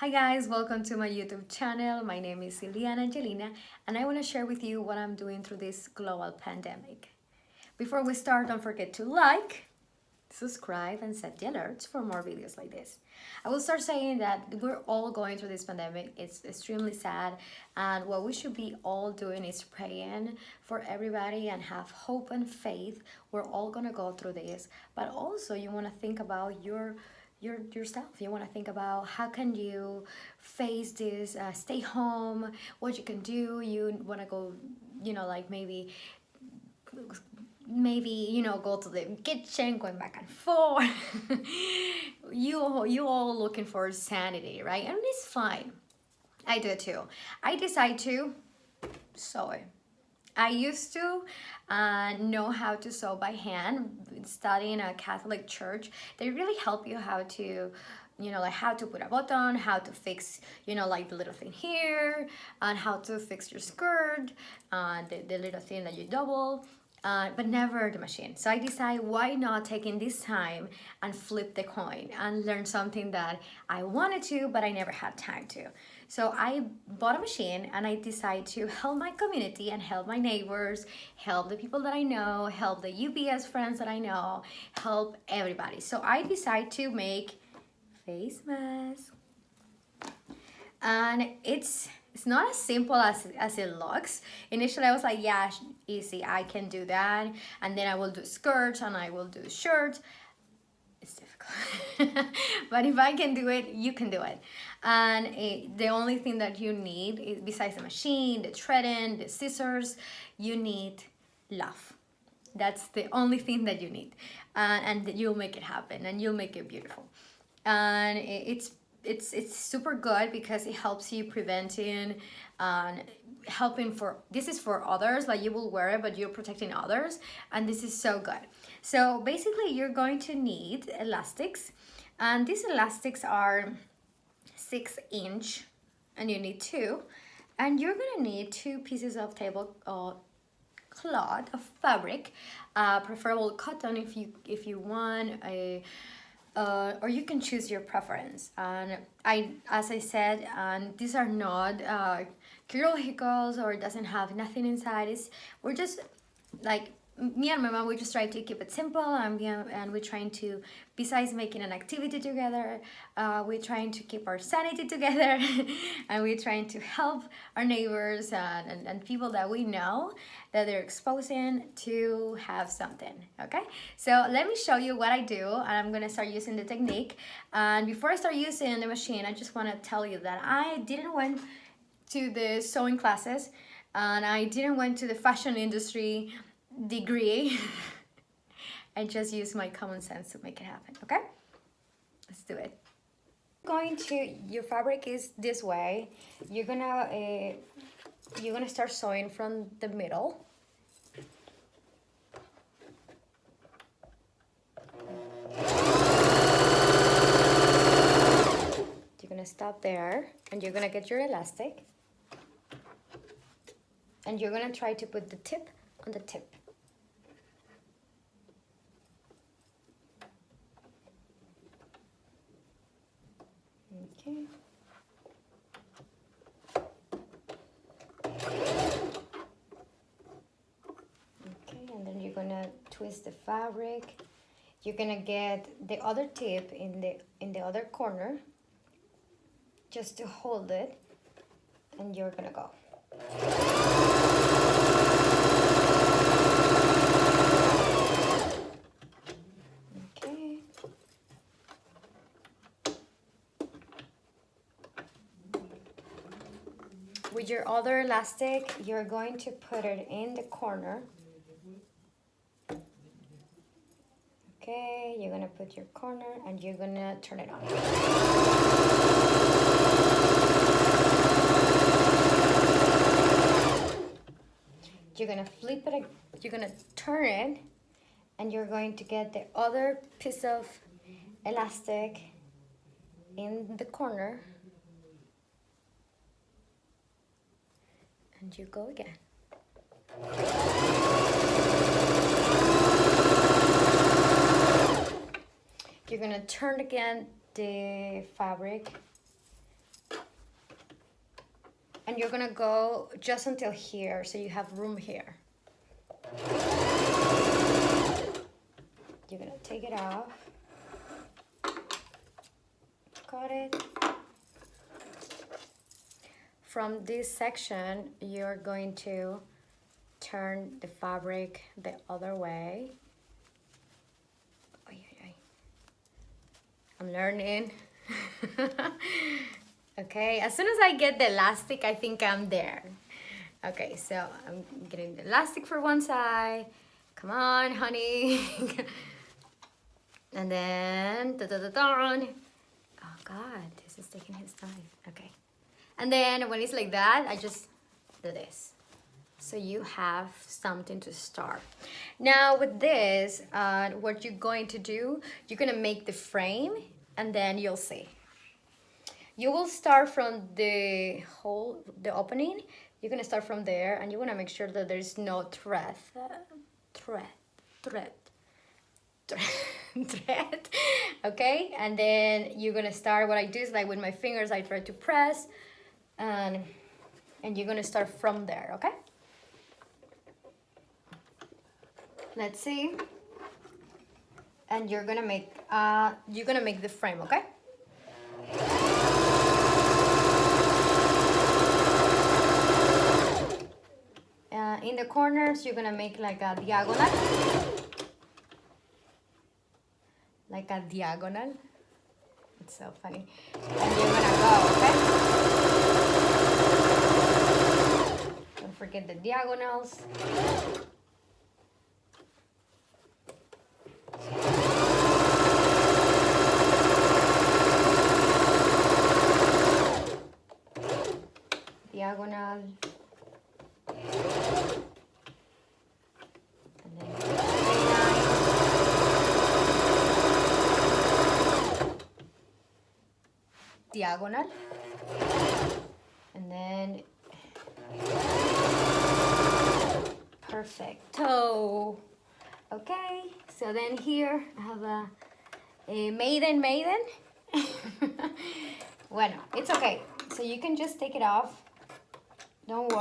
Hi guys, welcome to my YouTube channel. My name is Iliana Angelina and I want to share with you what I'm doing through this global pandemic. Before we start, don't forget to like, subscribe and set the alerts for more videos like this. I will start saying that we're all going through this pandemic. It's extremely sad and what we should be all doing is praying for everybody and have hope and faith. We're all gonna go through this, but also you want to think about yourself. You want to think about how can you face this, stay home, what you can do. You want to go, like maybe go to the kitchen, going back and forth. You all looking for sanity, right? And it's fine. I do it too. I decide to sew. I used to know how to sew by hand, studying a Catholic church. They really help you how to, like how to put a button, how to fix, like the little thing here, and how to fix your skirt, the little thing that you double. But never the machine. So I decide why not taking this time and flip the coin and learn something that I wanted to, but I never had time to. So I bought a machine and I decided to help my community and help my neighbors, help the people that I know, help the UPS friends that I know, help everybody. So I decided to make face masks. And it's not as simple as it looks. Initially I was like, yeah, easy, I can do that, and then I will do skirts and I will do shirts. It's difficult. But if I can do it, you can do it. And the only thing that you need is, besides the machine, the threading, the scissors, you need love. That's the only thing that you need, and you'll make it happen and you'll make it beautiful. And it's super good because it helps you preventing and helping for, this is for others, like you will wear it but you're protecting others, and this is so good. So basically you're going to need elastics, and these elastics are 6 inch and you need two, and you're gonna need 2 pieces of table cloth of fabric, preferable cotton if you want a or you can choose your preference. And as I said, these are not chirurgicals or it doesn't have nothing inside. We're just like me and my mom. We just try to keep it simple, and we're trying to, besides making an activity together, we're trying to keep our sanity together, and we're trying to help our neighbors and people that we know that they're exposing to have something. Okay, so let me show you what I do, and I'm gonna start using the technique. And before I start using the machine, I just want to tell you that I didn't went to the sewing classes, and I didn't went to the fashion industry degree. I just use my common sense to make it happen. Okay, let's do it. Your fabric is this way. You're gonna start sewing from the middle. You're gonna stop there and you're gonna get your elastic, and you're gonna try to put the tip on the tip. Okay. Okay, and then you're gonna twist the fabric. You're gonna get the other tip in the other corner just to hold it, and you're gonna go. Okay. With your other elastic, you're going to put it in the corner. Okay, you're gonna put your corner and you're gonna turn it on. You're gonna flip it, you're gonna turn it, and you're going to get the other piece of elastic in the corner, and you go again. You're gonna turn again the fabric And you're gonna go just until here, so you have room here. You're gonna take it off. Got it. From this section, you're going to turn the fabric the other way. I'm learning. Okay, as soon as I get the elastic, I think I'm there. Okay, so I'm getting the elastic for one side. Come on, honey. And then, oh God, this is taking his time. Okay. And then when it's like that, I just do this. So you have something to start. Now with this, what you're going to do, you're gonna make the frame and then you'll see. You will start from the hole, the opening. You're gonna start from there and you wanna make sure that there's no thread. Okay, and then you're gonna start. What I do is like with my fingers I try to press and you're gonna start from there. Okay, let's see. And you're gonna make the frame. Okay, in the corners you're gonna make like a diagonal. Like a diagonal. It's so funny. And you're gonna go, okay? Don't forget the diagonals. Diagonal. Diagonal, and then perfecto. Okay, so then here I have a maiden. Bueno, it's okay. So you can just take it off. Don't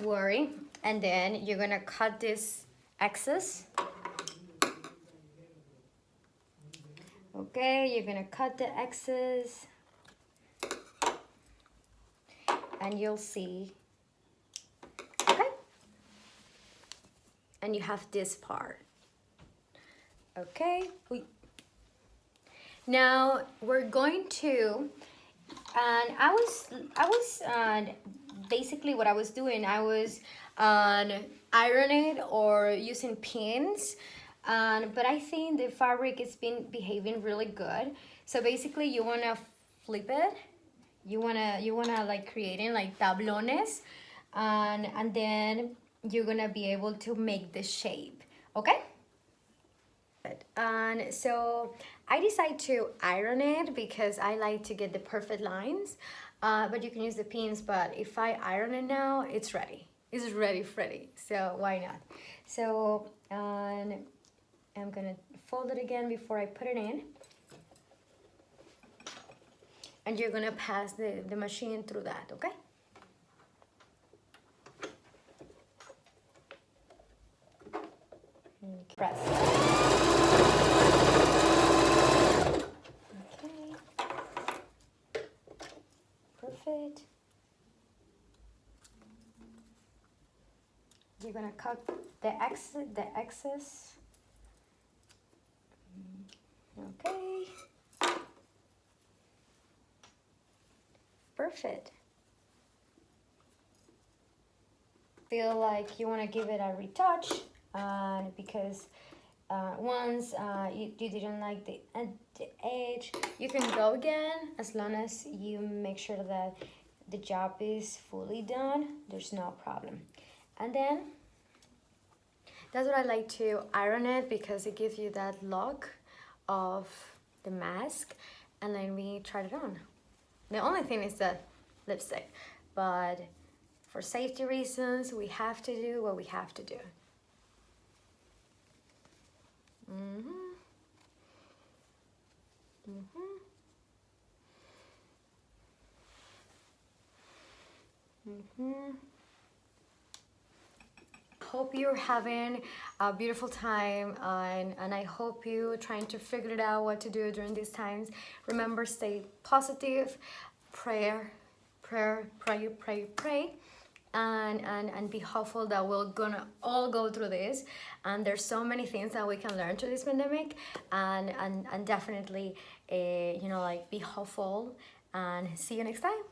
worry. And then you're gonna cut this excess. Okay, you're gonna cut the excess and you'll see. Okay, and you have this part. Okay, now we're going to, and I was basically what I was doing, I was ironing or using pins. But I think the fabric has been behaving really good. So basically you wanna flip it. You wanna like creating like tablones, and then you're gonna be able to make the shape, okay? And so I decided to iron it because I like to get the perfect lines. But you can use the pins, but if I iron it now, it's ready. It's ready, Freddy. So why not? So, I'm gonna fold it again before I put it in. And you're gonna pass the machine through that, okay? Okay. Press. Okay. Perfect. You're gonna cut the excess. Okay. Perfect. Feel like you want to give it a retouch, because once you didn't like the edge, you can go again as long as you make sure that the job is fully done. There's no problem. And then that's what I like to iron it, because it gives you that look of the mask. And then we tried it on. The only thing is the lipstick, but for safety reasons we have to do what we have to do. Hope you're having a beautiful time, and I hope you're trying to figure it out what to do during these times. Remember, stay positive, prayer, pray, and be hopeful that we're gonna all go through this. And there's so many things that we can learn through this pandemic, and definitely, you know, like, be hopeful, and see you next time.